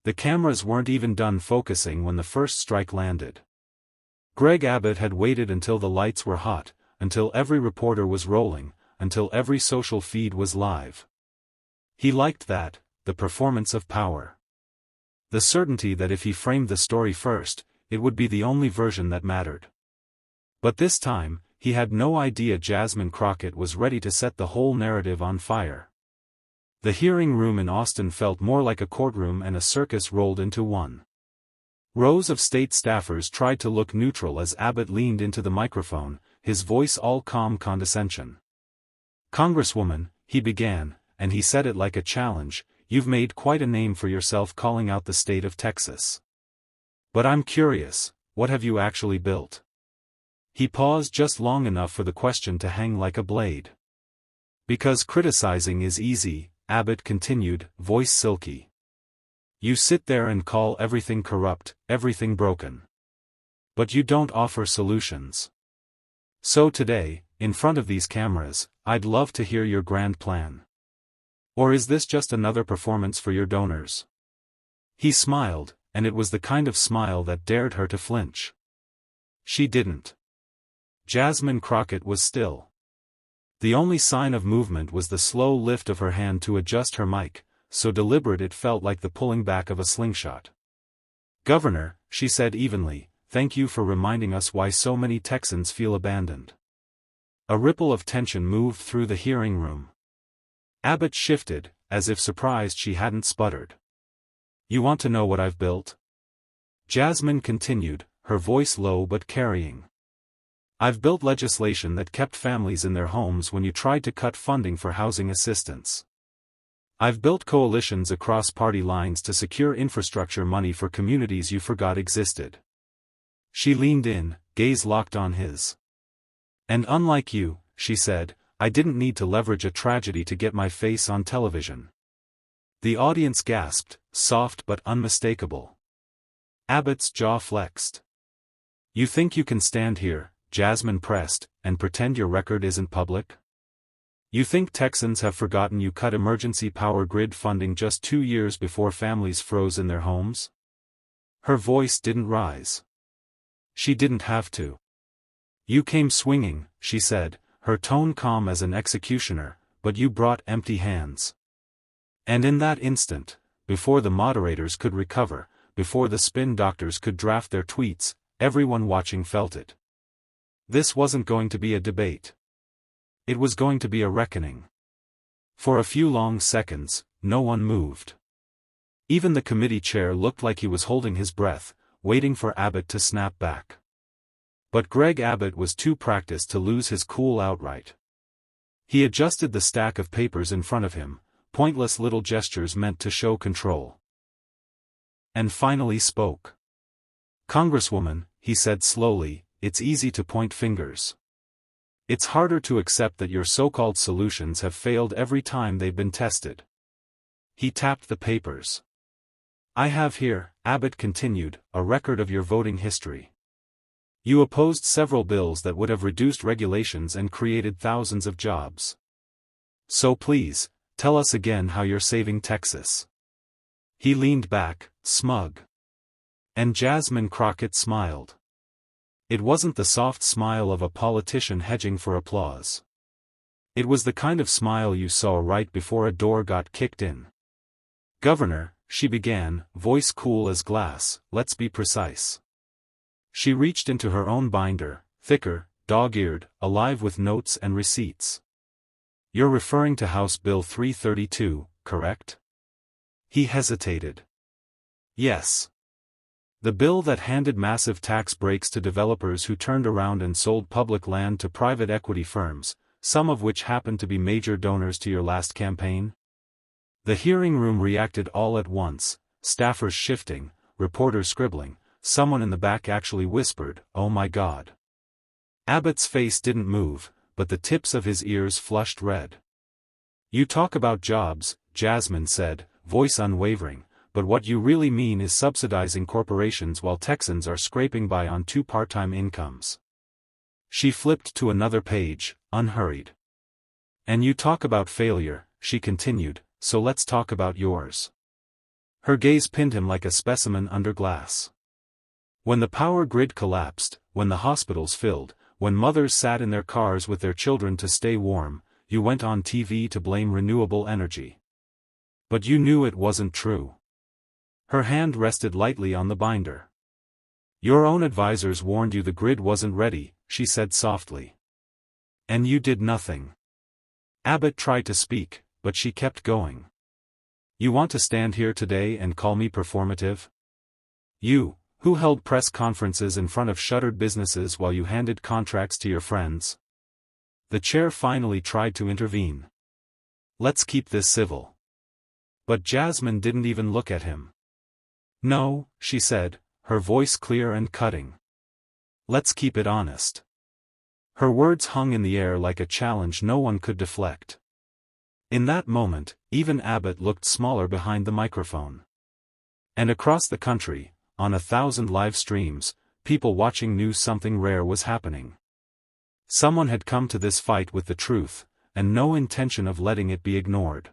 The cameras weren't even done focusing when the first strike landed. Greg Abbott had waited until the lights were hot, until every reporter was rolling, until every social feed was live. He liked that, the performance of power. The certainty that if he framed the story first, it would be the only version that mattered. But this time, he had no idea Jasmine Crockett was ready to set the whole narrative on fire. The hearing room in Austin felt more like a courtroom and a circus rolled into one. Rows of state staffers tried to look neutral as Abbott leaned into the microphone, his voice all calm condescension. "Congresswoman," he began, and he said it like a challenge, "you've made quite a name for yourself calling out the state of Texas. But I'm curious, what have you actually built?" He paused just long enough for the question to hang like a blade. "Because criticizing is easy," Abbott continued, voice silky. "You sit there and call everything corrupt, everything broken. But you don't offer solutions. So today, in front of these cameras, I'd love to hear your grand plan. Or is this just another performance for your donors?" He smiled, and it was the kind of smile that dared her to flinch. She didn't. Jasmine Crockett was still. The only sign of movement was the slow lift of her hand to adjust her mic, so deliberate it felt like the pulling back of a slingshot. "Governor," she said evenly, "thank you for reminding us why so many Texans feel abandoned." A ripple of tension moved through the hearing room. Abbott shifted, as if surprised she hadn't sputtered. "You want to know what I've built?" Jasmine continued, her voice low but carrying. "I've built legislation that kept families in their homes when you tried to cut funding for housing assistance. I've built coalitions across party lines to secure infrastructure money for communities you forgot existed." She leaned in, gaze locked on his. "And unlike you," she said, "I didn't need to leverage a tragedy to get my face on television." The audience gasped, soft but unmistakable. Abbott's jaw flexed. "You think you can stand here," Jasmine pressed, "and pretend your record isn't public? You think Texans have forgotten you cut emergency power grid funding just 2 years before families froze in their homes?" Her voice didn't rise. She didn't have to. "You came swinging," she said, her tone calm as an executioner, "but you brought empty hands." And in that instant, before the moderators could recover, before the spin doctors could draft their tweets, everyone watching felt it. This wasn't going to be a debate. It was going to be a reckoning. For a few long seconds, no one moved. Even the committee chair looked like he was holding his breath, waiting for Abbott to snap back. But Greg Abbott was too practiced to lose his cool outright. He adjusted the stack of papers in front of him, pointless little gestures meant to show control. And finally spoke. "Congresswoman," he said slowly, "it's easy to point fingers. It's harder to accept that your so-called solutions have failed every time they've been tested." He tapped the papers. "I have here," Abbott continued, "a record of your voting history. You opposed several bills that would have reduced regulations and created thousands of jobs. So please, tell us again how you're saving Texas." He leaned back, smug. And Jasmine Crockett smiled. It wasn't the soft smile of a politician hedging for applause. It was the kind of smile you saw right before a door got kicked in. "Governor," she began, voice cool as glass, "let's be precise." She reached into her own binder, thicker, dog-eared, alive with notes and receipts. "You're referring to House Bill 332, correct?" He hesitated. "Yes. The bill that handed massive tax breaks to developers who turned around and sold public land to private equity firms, some of which happened to be major donors to your last campaign?" The hearing room reacted all at once, staffers shifting, reporters scribbling, someone in the back actually whispered, "Oh my God." Abbott's face didn't move, but the tips of his ears flushed red. "You talk about jobs," Jasmine said, voice unwavering, "but what you really mean is subsidizing corporations while Texans are scraping by on 2 part-time incomes." She flipped to another page, unhurried. "And you talk about failure," she continued, "so let's talk about yours. Her gaze pinned him like a specimen under glass. When the power grid collapsed, when the hospitals filled, when mothers sat in their cars with their children to stay warm, you went on TV to blame renewable energy. But you knew it wasn't true. Her hand rested lightly on the binder. Your own advisors warned you the grid wasn't ready, she said softly. And you did nothing. Abbott tried to speak, but she kept going. You want to stand here today and call me performative? You, who held press conferences in front of shuttered businesses while you handed contracts to your friends? The chair finally tried to intervene. Let's keep this civil. But Jasmine didn't even look at him. No, she said, her voice clear and cutting. Let's keep it honest. Her words hung in the air like a challenge no one could deflect. In that moment, even Abbott looked smaller behind the microphone. And across the country, on 1,000 live streams, people watching knew something rare was happening. Someone had come to this fight with the truth, and no intention of letting it be ignored.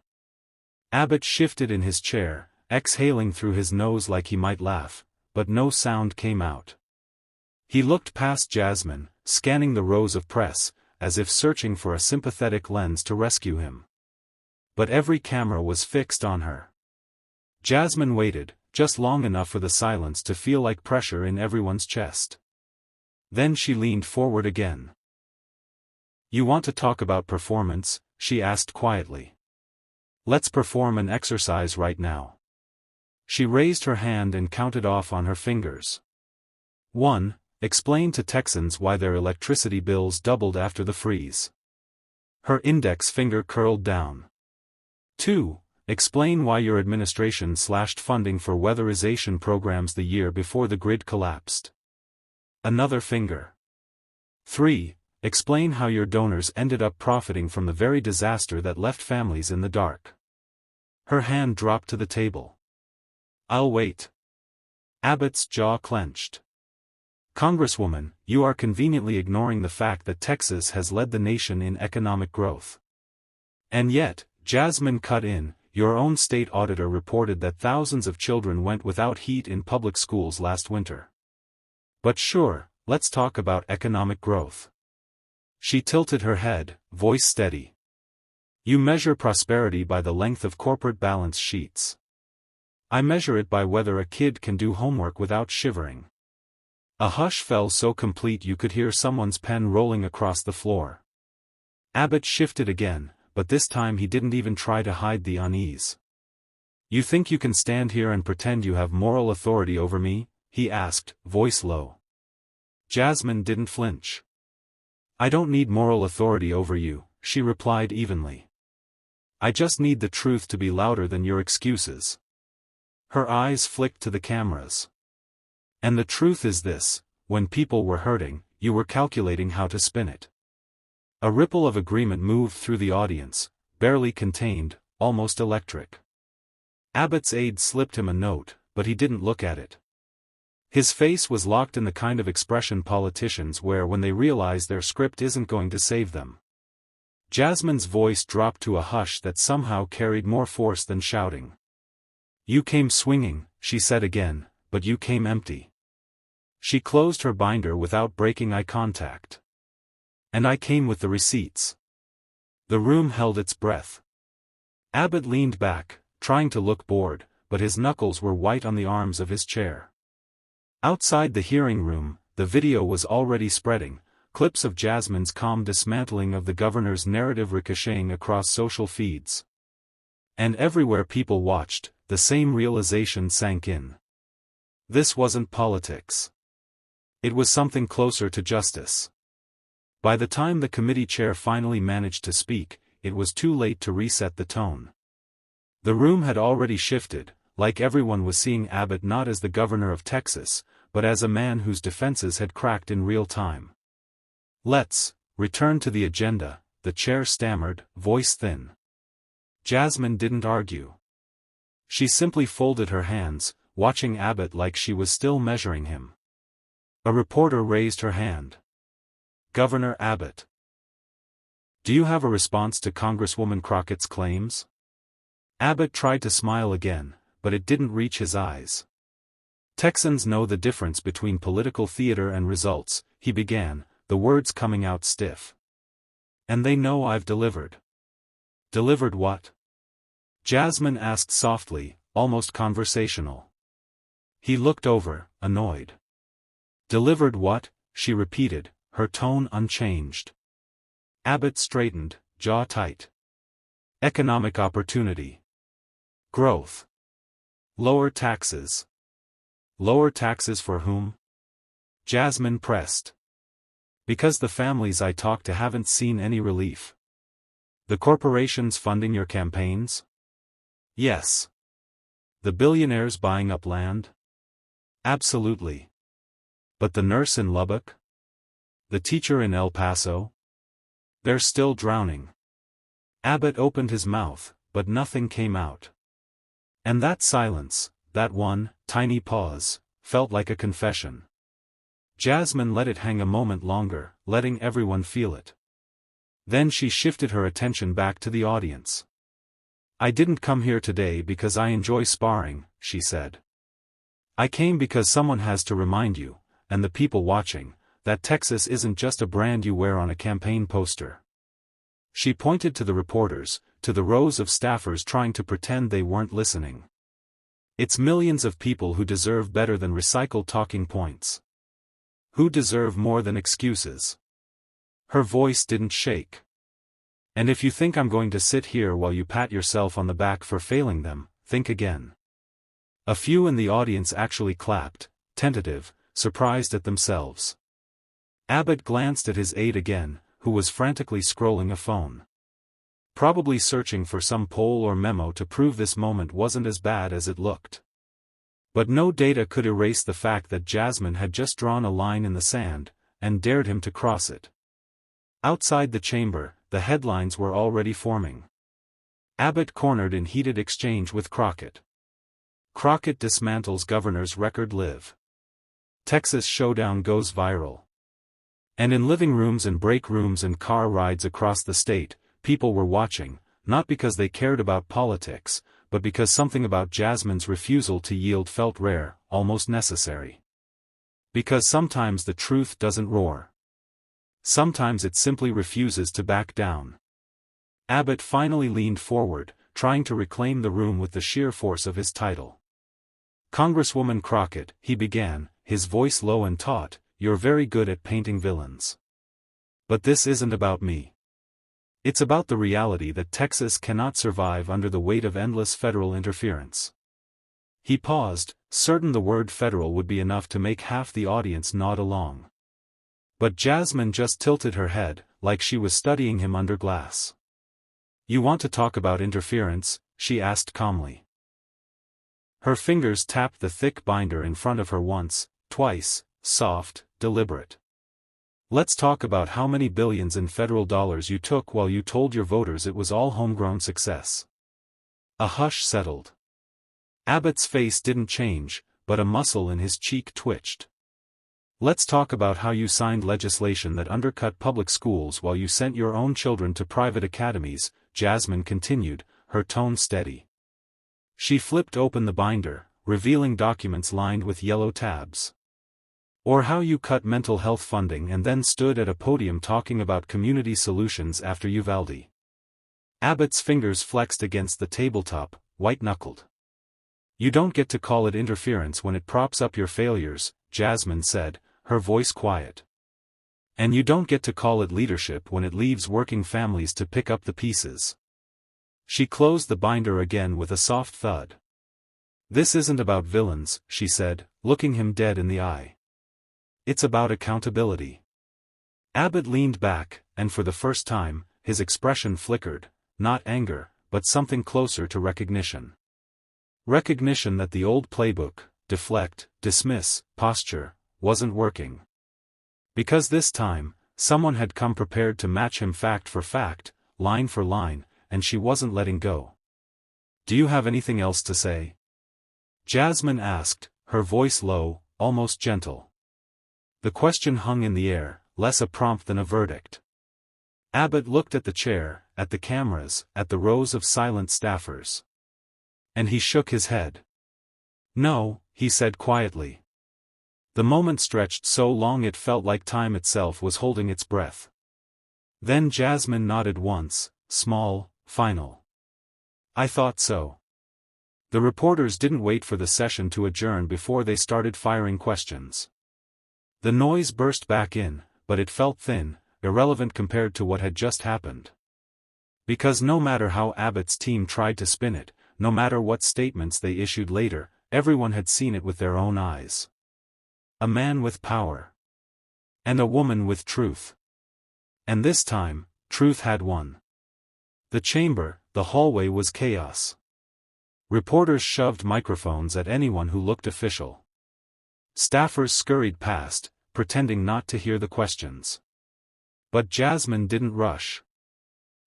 Abbott shifted in his chair, exhaling through his nose like he might laugh, but no sound came out. He looked past Jasmine, scanning the rows of press, as if searching for a sympathetic lens to rescue him. But every camera was fixed on her. Jasmine waited, just long enough for the silence to feel like pressure in everyone's chest. Then she leaned forward again. You want to talk about performance? She asked quietly. Let's perform an exercise right now. She raised her hand and counted off on her fingers. 1. Explain to Texans why their electricity bills doubled after the freeze. Her index finger curled down. 2. Explain why your administration slashed funding for weatherization programs the year before the grid collapsed. Another finger. 3. Explain how your donors ended up profiting from the very disaster that left families in the dark. Her hand dropped to the table. I'll wait. Abbott's jaw clenched. Congresswoman, you are conveniently ignoring the fact that Texas has led the nation in economic growth. And yet, Jasmine cut in, your own state auditor reported that thousands of children went without heat in public schools last winter. But sure, let's talk about economic growth. She tilted her head, voice steady. You measure prosperity by the length of corporate balance sheets. I measure it by whether a kid can do homework without shivering. A hush fell so complete you could hear someone's pen rolling across the floor. Abbott shifted again, but this time he didn't even try to hide the unease. You think you can stand here and pretend you have moral authority over me? He asked, voice low. Jasmine didn't flinch. I don't need moral authority over you, she replied evenly. I just need the truth to be louder than your excuses. Her eyes flicked to the cameras. And the truth is this, when people were hurting, you were calculating how to spin it. A ripple of agreement moved through the audience, barely contained, almost electric. Abbott's aide slipped him a note, but he didn't look at it. His face was locked in the kind of expression politicians wear when they realize their script isn't going to save them. Jasmine's voice dropped to a hush that somehow carried more force than shouting. You came swinging, she said again, but you came empty. She closed her binder without breaking eye contact. And I came with the receipts. The room held its breath. Abbott leaned back, trying to look bored, but his knuckles were white on the arms of his chair. Outside the hearing room, the video was already spreading, clips of Jasmine's calm dismantling of the governor's narrative ricocheting across social feeds. And everywhere people watched, the same realization sank in. This wasn't politics. It was something closer to justice. By the time the committee chair finally managed to speak, it was too late to reset the tone. The room had already shifted, like everyone was seeing Abbott not as the governor of Texas, but as a man whose defenses had cracked in real time. Let's return to the agenda, the chair stammered, voice thin. Jasmine didn't argue. She simply folded her hands, watching Abbott like she was still measuring him. A reporter raised her hand. Governor Abbott. Do you have a response to Congresswoman Crockett's claims? Abbott tried to smile again, but it didn't reach his eyes. Texans know the difference between political theater and results, he began, the words coming out stiff. And they know I've delivered. Delivered what? Jasmine asked softly, almost conversational. He looked over, annoyed. Delivered what? She repeated, her tone unchanged. Abbott straightened, jaw tight. Economic opportunity. Growth. Lower taxes. Lower taxes for whom? Jasmine pressed. Because the families I talk to haven't seen any relief. The corporations funding your campaigns? Yes. The billionaires buying up land? Absolutely. But the nurse in Lubbock? The teacher in El Paso? They're still drowning. Abbott opened his mouth, but nothing came out. And that silence, that one, tiny pause, felt like a confession. Jasmine let it hang a moment longer, letting everyone feel it. Then she shifted her attention back to the audience. I didn't come here today because I enjoy sparring, she said. I came because someone has to remind you, and the people watching, that Texas isn't just a brand you wear on a campaign poster. She pointed to the reporters, to the rows of staffers trying to pretend they weren't listening. It's millions of people who deserve better than recycled talking points. Who deserve more than excuses. Her voice didn't shake. And if you think I'm going to sit here while you pat yourself on the back for failing them, think again. A few in the audience actually clapped, tentative, surprised at themselves. Abbott glanced at his aide again, who was frantically scrolling a phone. Probably searching for some poll or memo to prove this moment wasn't as bad as it looked. But no data could erase the fact that Jasmine had just drawn a line in the sand, and dared him to cross it. Outside the chamber, the headlines were already forming. Abbott cornered in heated exchange with Crockett. Crockett dismantles governor's record live. Texas showdown goes viral. And in living rooms and break rooms and car rides across the state, people were watching, not because they cared about politics, but because something about Jasmine's refusal to yield felt rare, almost necessary. Because sometimes the truth doesn't roar. Sometimes it simply refuses to back down. Abbott finally leaned forward, trying to reclaim the room with the sheer force of his title. Congresswoman Crockett, he began, his voice low and taut, you're very good at painting villains. But this isn't about me. It's about the reality that Texas cannot survive under the weight of endless federal interference. He paused, certain the word federal would be enough to make half the audience nod along. But Jasmine just tilted her head, like she was studying him under glass. You want to talk about interference? She asked calmly. Her fingers tapped the thick binder in front of her once, twice, soft, deliberate. Let's talk about how many billions in federal dollars you took while you told your voters it was all homegrown success. A hush settled. Abbott's face didn't change, but a muscle in his cheek twitched. Let's talk about how you signed legislation that undercut public schools while you sent your own children to private academies, Jasmine continued, her tone steady. She flipped open the binder, revealing documents lined with yellow tabs. Or how you cut mental health funding and then stood at a podium talking about community solutions after Uvalde. Abbott's fingers flexed against the tabletop, white-knuckled. You don't get to call it interference when it props up your failures, Jasmine said, her voice quiet. And you don't get to call it leadership when it leaves working families to pick up the pieces. She closed the binder again with a soft thud. This isn't about villains, she said, looking him dead in the eye. It's about accountability. Abbott leaned back, and for the first time, his expression flickered, not anger, but something closer to recognition. Recognition that the old playbook, deflect, dismiss, posture, wasn't working. Because this time, someone had come prepared to match him fact for fact, line for line, and she wasn't letting go. Do you have anything else to say? Jasmine asked, her voice low, almost gentle. The question hung in the air, less a prompt than a verdict. Abbott looked at the chair, at the cameras, at the rows of silent staffers. And he shook his head. No, he said quietly. The moment stretched so long it felt like time itself was holding its breath. Then Jasmine nodded once, small, final. I thought so. The reporters didn't wait for the session to adjourn before they started firing questions. The noise burst back in, but it felt thin, irrelevant compared to what had just happened. Because no matter how Abbott's team tried to spin it, no matter what statements they issued later, everyone had seen it with their own eyes. A man with power. And a woman with truth. And this time, truth had won. The chamber, the hallway was chaos. Reporters shoved microphones at anyone who looked official. Staffers scurried past, pretending not to hear the questions. But Jasmine didn't rush.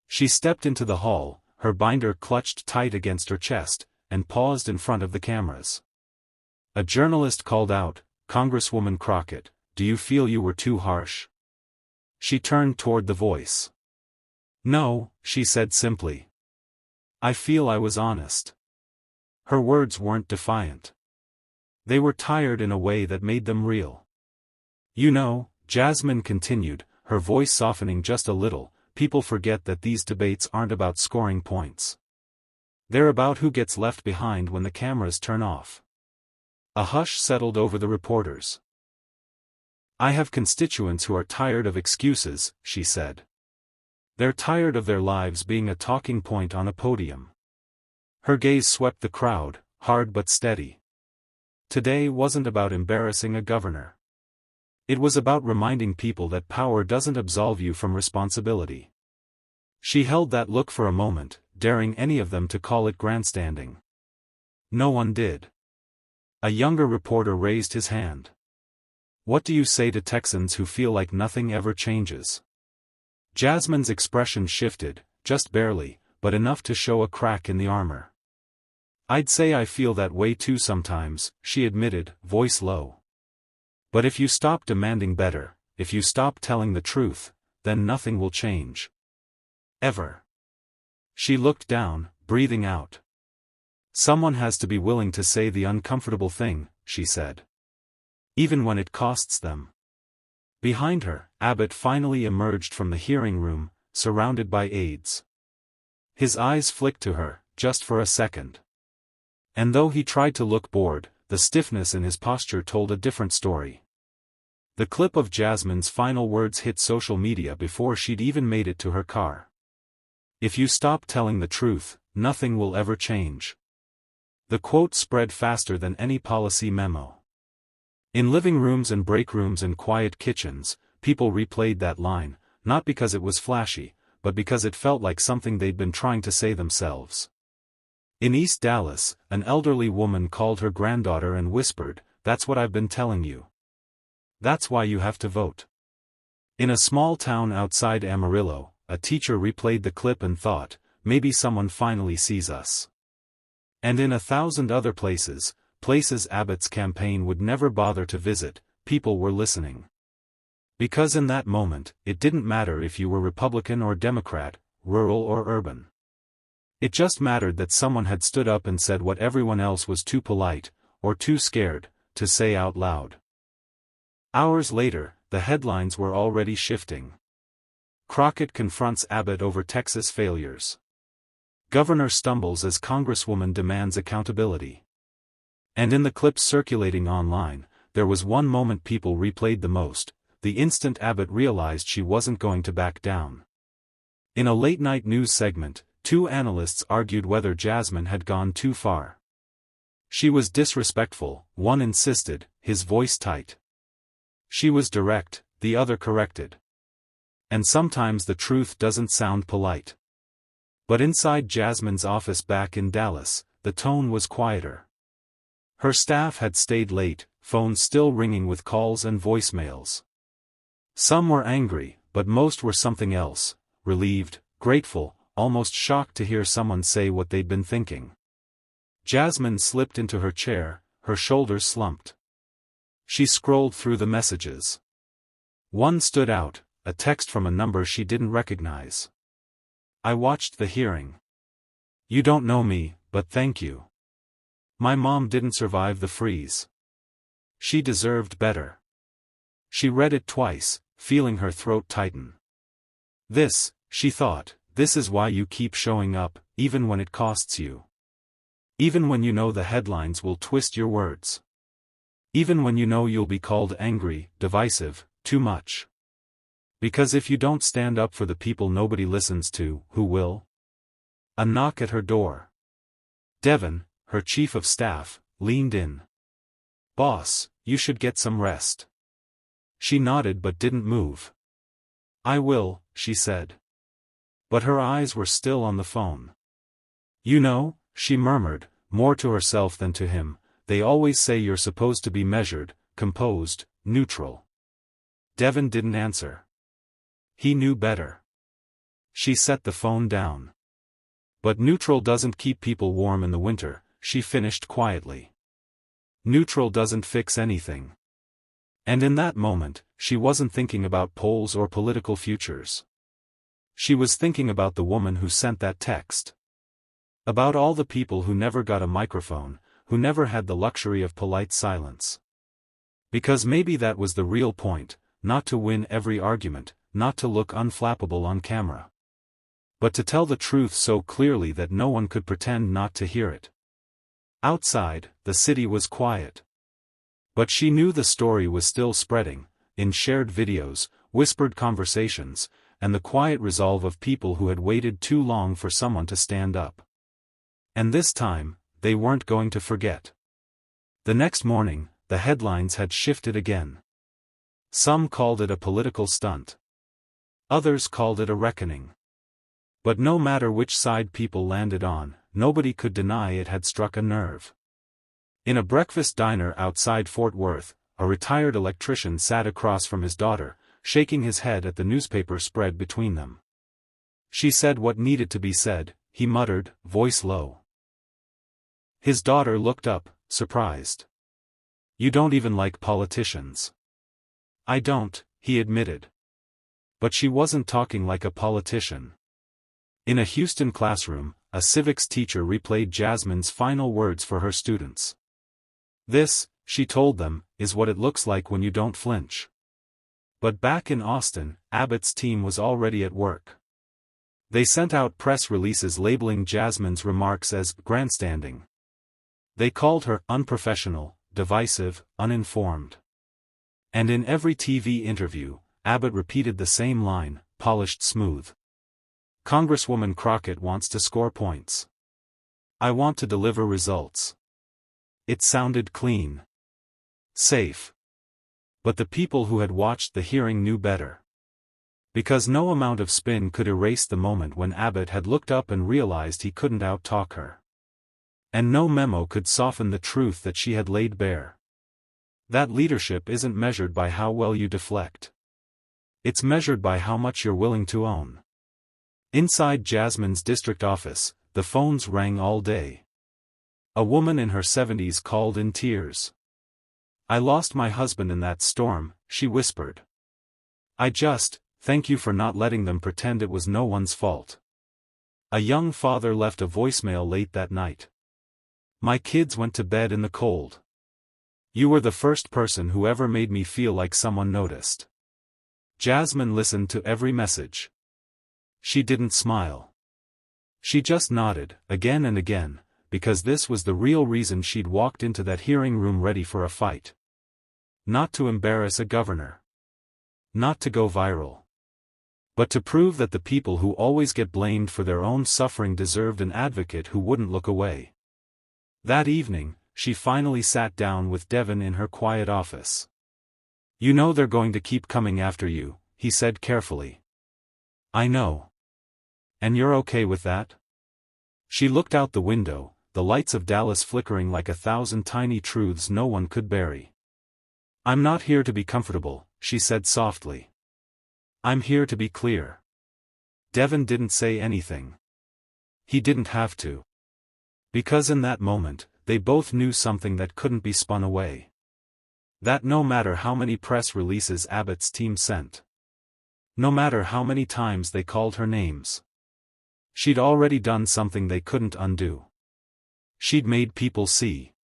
She stepped into the hall, her binder clutched tight against her chest, and paused in front of the cameras. A journalist called out, "Congresswoman Crockett, do you feel you were too harsh?" She turned toward the voice. "No," she said simply. "I feel I was honest." Her words weren't defiant. They were tired in a way that made them real. "You know," Jasmine continued, her voice softening just a little, "people forget that these debates aren't about scoring points. They're about who gets left behind when the cameras turn off." A hush settled over the reporters. "I have constituents who are tired of excuses," she said. "They're tired of their lives being a talking point on a podium." Her gaze swept the crowd, hard but steady. Today wasn't about embarrassing a governor. It was about reminding people that power doesn't absolve you from responsibility. She held that look for a moment, daring any of them to call it grandstanding. No one did. A younger reporter raised his hand. "What do you say to Texans who feel like nothing ever changes?" Jasmine's expression shifted, just barely, but enough to show a crack in the armor. "I'd say I feel that way too sometimes," she admitted, voice low. "But if you stop demanding better, if you stop telling the truth, then nothing will change. Ever." She looked down, breathing out. "Someone has to be willing to say the uncomfortable thing," she said. "Even when it costs them." Behind her, Abbott finally emerged from the hearing room, surrounded by aides. His eyes flicked to her, just for a second. And though he tried to look bored, the stiffness in his posture told a different story. The clip of Jasmine's final words hit social media before she'd even made it to her car. "If you stop telling the truth, nothing will ever change." The quote spread faster than any policy memo. In living rooms and break rooms and quiet kitchens, people replayed that line, not because it was flashy, but because it felt like something they'd been trying to say themselves. In East Dallas, an elderly woman called her granddaughter and whispered, "That's what I've been telling you. That's why you have to vote." In a small town outside Amarillo, a teacher replayed the clip and thought, "Maybe someone finally sees us." And in 1,000 other places Abbott's campaign would never bother to visit, people were listening. Because in that moment, it didn't matter if you were Republican or Democrat, rural or urban. It just mattered that someone had stood up and said what everyone else was too polite, or too scared, to say out loud. Hours later, the headlines were already shifting. Crockett confronts Abbott over Texas failures. Governor stumbles as Congresswoman demands accountability. And in the clips circulating online, there was one moment people replayed the most, the instant Abbott realized she wasn't going to back down. In a late-night news segment, two analysts argued whether Jasmine had gone too far. She was disrespectful, one insisted, his voice tight. She was direct, the other corrected. And sometimes the truth doesn't sound polite. But inside Jasmine's office back in Dallas, the tone was quieter. Her staff had stayed late, phones still ringing with calls and voicemails. Some were angry, but most were something else, relieved, grateful, almost shocked to hear someone say what they'd been thinking. Jasmine slipped into her chair, her shoulders slumped. She scrolled through the messages. One stood out, a text from a number she didn't recognize. "I watched the hearing. You don't know me, but thank you. My mom didn't survive the freeze. She deserved better. She read it twice, feeling her throat tighten. This, she thought, this is why you keep showing up, even when it costs you. Even when you know the headlines will twist your words. Even when you know you'll be called angry, divisive, too much. Because if you don't stand up for the people nobody listens to, who will? A knock at her door. Devon, her chief of staff, leaned in. "Boss, you should get some rest." She nodded but didn't move. "I will," she said. But her eyes were still on the phone. "You know," she murmured, more to herself than to him, "they always say you're supposed to be measured, composed, neutral." Devon didn't answer. He knew better. She set the phone down. "But neutral doesn't keep people warm in the winter," she finished quietly. "Neutral doesn't fix anything." And in that moment, she wasn't thinking about polls or political futures. She was thinking about the woman who sent that text. About all the people who never got a microphone, who never had the luxury of polite silence. Because maybe that was the real point, not to win every argument, not to look unflappable on camera. But to tell the truth so clearly that no one could pretend not to hear it. Outside, the city was quiet. But she knew the story was still spreading, in shared videos, whispered conversations, and the quiet resolve of people who had waited too long for someone to stand up. And this time, they weren't going to forget. The next morning, the headlines had shifted again. Some called it a political stunt. Others called it a reckoning. But no matter which side people landed on, nobody could deny it had struck a nerve. In a breakfast diner outside Fort Worth, a retired electrician sat across from his daughter, shaking his head at the newspaper spread between them. She said what needed to be said, he muttered, voice low. His daughter looked up, surprised. "You don't even like politicians." "I don't," he admitted. But she wasn't talking like a politician. In a Houston classroom, a civics teacher replayed Jasmine's final words for her students. "This," she told them, "is what it looks like when you don't flinch." But back in Austin, Abbott's team was already at work. They sent out press releases labeling Jasmine's remarks as grandstanding. They called her unprofessional, divisive, uninformed. And in every TV interview, Abbott repeated the same line, polished smooth. "Congresswoman Crockett wants to score points. I want to deliver results." It sounded clean. Safe. But the people who had watched the hearing knew better. Because no amount of spin could erase the moment when Abbott had looked up and realized he couldn't out-talk her. And no memo could soften the truth that she had laid bare. That leadership isn't measured by how well you deflect. It's measured by how much you're willing to own. Inside Jasmine's district office, the phones rang all day. A woman in her 70s called in tears. "I lost my husband in that storm," she whispered. Thank you for not letting them pretend it was no one's fault." A young father left a voicemail late that night. "My kids went to bed in the cold. You were the first person who ever made me feel like someone noticed." Jasmine listened to every message. She didn't smile. She just nodded, again and again, because this was the real reason she'd walked into that hearing room ready for a fight. Not to embarrass a governor. Not to go viral. But to prove that the people who always get blamed for their own suffering deserved an advocate who wouldn't look away. That evening, she finally sat down with Devon in her quiet office. "You know they're going to keep coming after you," he said carefully. "I know. And you're okay with that?" She looked out the window, the lights of Dallas flickering like 1,000 tiny truths no one could bury. "I'm not here to be comfortable," she said softly. "I'm here to be clear." Devon didn't say anything. He didn't have to. Because in that moment, they both knew something that couldn't be spun away. That no matter how many press releases Abbott's team sent, no matter how many times they called her names, she'd already done something they couldn't undo. She'd made people see.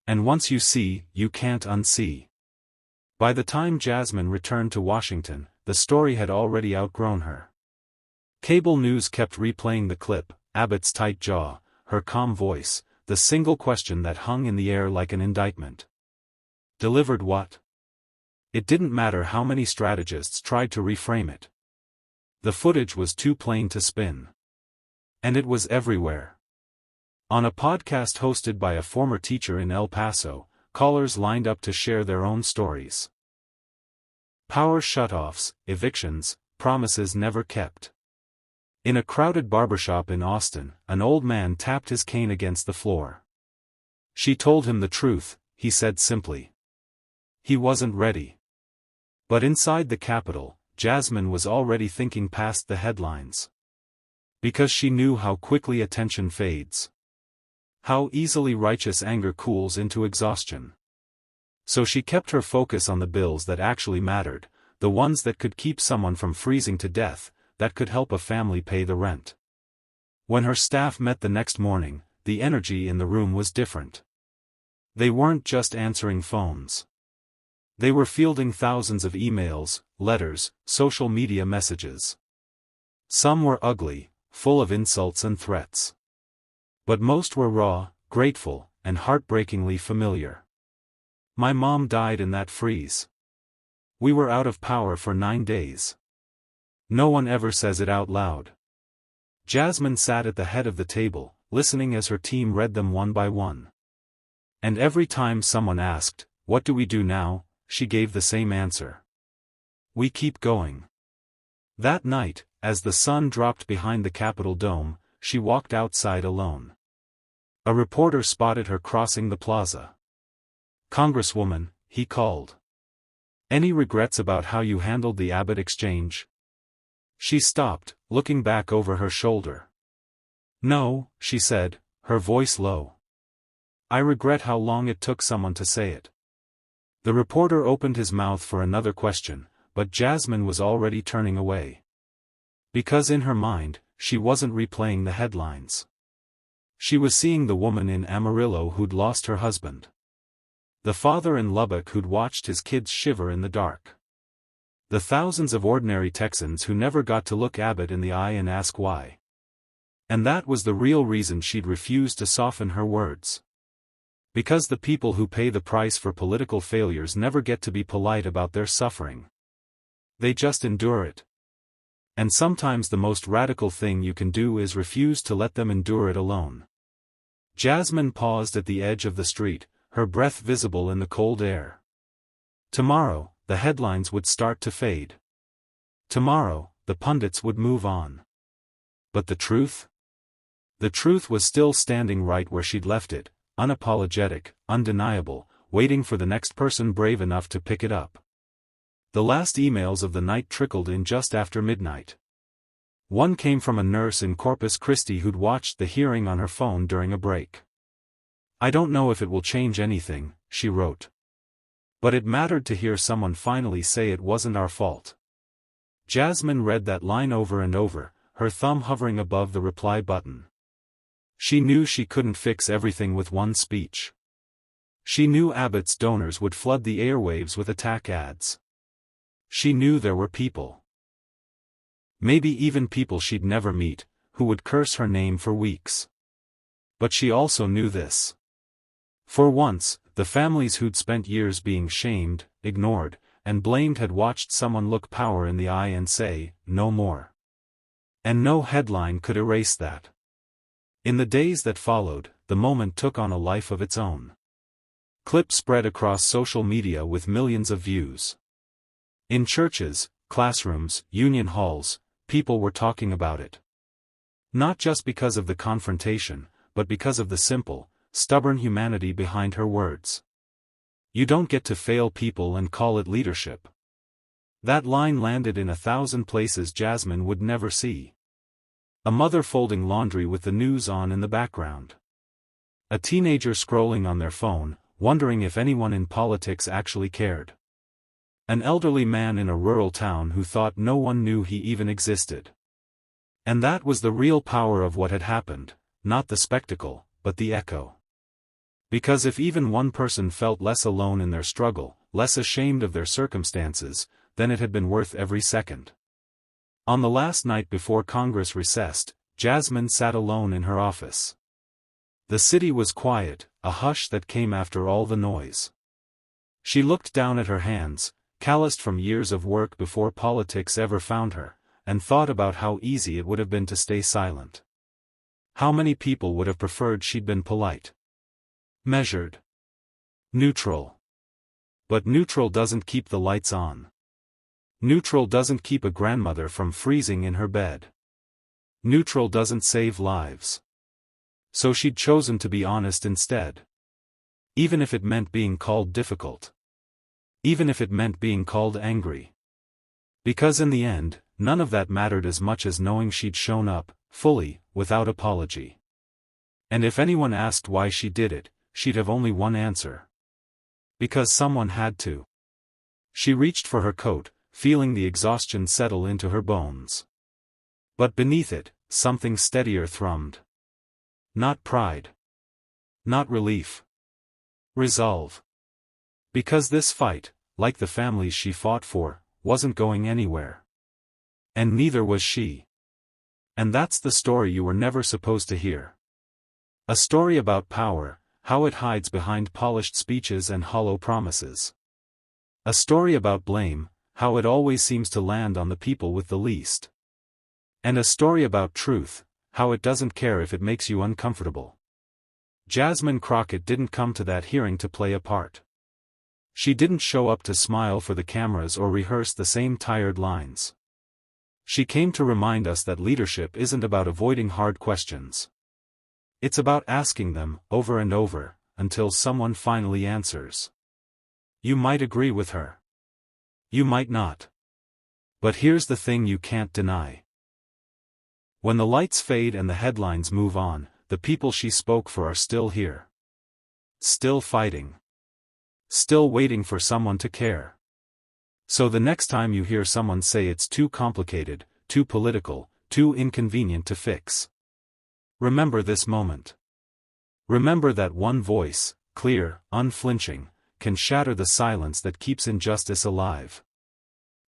And once you see, you can't unsee. By the time Jasmine returned to Washington, the story had already outgrown her. Cable news kept replaying the clip, Abbott's tight jaw, her calm voice, the single question that hung in the air like an indictment. Delivered what? It didn't matter how many strategists tried to reframe it. The footage was too plain to spin. And it was everywhere. On a podcast hosted by a former teacher in El Paso, callers lined up to share their own stories. Power shutoffs, evictions, promises never kept. In a crowded barbershop in Austin, an old man tapped his cane against the floor. She told him the truth, he said simply. He wasn't ready. But inside the Capitol, Jasmine was already thinking past the headlines. Because she knew how quickly attention fades. How easily righteous anger cools into exhaustion. So she kept her focus on the bills that actually mattered, the ones that could keep someone from freezing to death, that could help a family pay the rent. When her staff met the next morning, the energy in the room was different. They weren't just answering phones. They were fielding thousands of emails, letters, social media messages. Some were ugly, full of insults and threats. But most were raw, grateful, and heartbreakingly familiar. My mom died in that freeze. We were out of power for 9 days. No one ever says it out loud. Jasmine sat at the head of the table, listening as her team read them one by one. And every time someone asked, "What do we do now?" she gave the same answer. "We keep going." That night, as the sun dropped behind the Capitol dome, she walked outside alone. A reporter spotted her crossing the plaza. "Congresswoman," he called. "Any regrets about how you handled the Abbott exchange?" She stopped, looking back over her shoulder. "No," she said, her voice low. "I regret how long it took someone to say it." The reporter opened his mouth for another question, but Jasmine was already turning away. Because in her mind, she wasn't replaying the headlines. She was seeing the woman in Amarillo who'd lost her husband. The father in Lubbock who'd watched his kids shiver in the dark. The thousands of ordinary Texans who never got to look Abbott in the eye and ask why. And that was the real reason she'd refused to soften her words. Because the people who pay the price for political failures never get to be polite about their suffering. They just endure it. And sometimes the most radical thing you can do is refuse to let them endure it alone. Jasmine paused at the edge of the street, her breath visible in the cold air. Tomorrow, the headlines would start to fade. Tomorrow, the pundits would move on. But the truth? The truth was still standing right where she'd left it, unapologetic, undeniable, waiting for the next person brave enough to pick it up. The last emails of the night trickled in just after midnight. One came from a nurse in Corpus Christi who'd watched the hearing on her phone during a break. "I don't know if it will change anything," she wrote. "But it mattered to hear someone finally say it wasn't our fault." Jasmine read that line over and over, her thumb hovering above the reply button. She knew she couldn't fix everything with one speech. She knew Abbott's donors would flood the airwaves with attack ads. She knew there were people. Maybe even people she'd never meet, who would curse her name for weeks. But she also knew this. For once, the families who'd spent years being shamed, ignored, and blamed had watched someone look power in the eye and say, "No more." And no headline could erase that. In the days that followed, the moment took on a life of its own. Clips spread across social media with millions of views. In churches, classrooms, union halls, people were talking about it. Not just because of the confrontation, but because of the simple, stubborn humanity behind her words. You don't get to fail people and call it leadership. That line landed in 1,000 places Jasmine would never see. A mother folding laundry with the news on in the background. A teenager scrolling on their phone, wondering if anyone in politics actually cared. An elderly man in a rural town who thought no one knew he even existed. And that was the real power of what had happened, not the spectacle, but the echo. Because if even one person felt less alone in their struggle, less ashamed of their circumstances, then it had been worth every second. On the last night before Congress recessed, Jasmine sat alone in her office. The city was quiet, a hush that came after all the noise. She looked down at her hands, calloused from years of work before politics ever found her, and thought about how easy it would have been to stay silent. How many people would have preferred she'd been polite, measured, neutral. But neutral doesn't keep the lights on. Neutral doesn't keep a grandmother from freezing in her bed. Neutral doesn't save lives. So she'd chosen to be honest instead. Even if it meant being called difficult. Even if it meant being called angry. Because in the end, none of that mattered as much as knowing she'd shown up, fully, without apology. And if anyone asked why she did it, she'd have only one answer. Because someone had to. She reached for her coat, feeling the exhaustion settle into her bones. But beneath it, something steadier thrummed. Not pride. Not relief. Resolve. Because this fight, like the families she fought for, wasn't going anywhere. And neither was she. And that's the story you were never supposed to hear. A story about power, how it hides behind polished speeches and hollow promises. A story about blame, how it always seems to land on the people with the least. And a story about truth, how it doesn't care if it makes you uncomfortable. Jasmine Crockett didn't come to that hearing to play a part. She didn't show up to smile for the cameras or rehearse the same tired lines. She came to remind us that leadership isn't about avoiding hard questions. It's about asking them, over and over, until someone finally answers. You might agree with her. You might not. But here's the thing you can't deny. When the lights fade and the headlines move on, the people she spoke for are still here. Still fighting. Still waiting for someone to care. So the next time you hear someone say it's too complicated, too political, too inconvenient to fix, remember this moment. Remember that one voice, clear, unflinching, can shatter the silence that keeps injustice alive.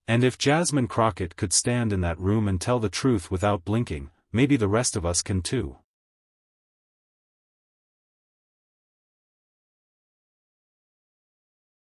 And if Jasmine Crockett could stand in that room and tell the truth without blinking, maybe the rest of us can too.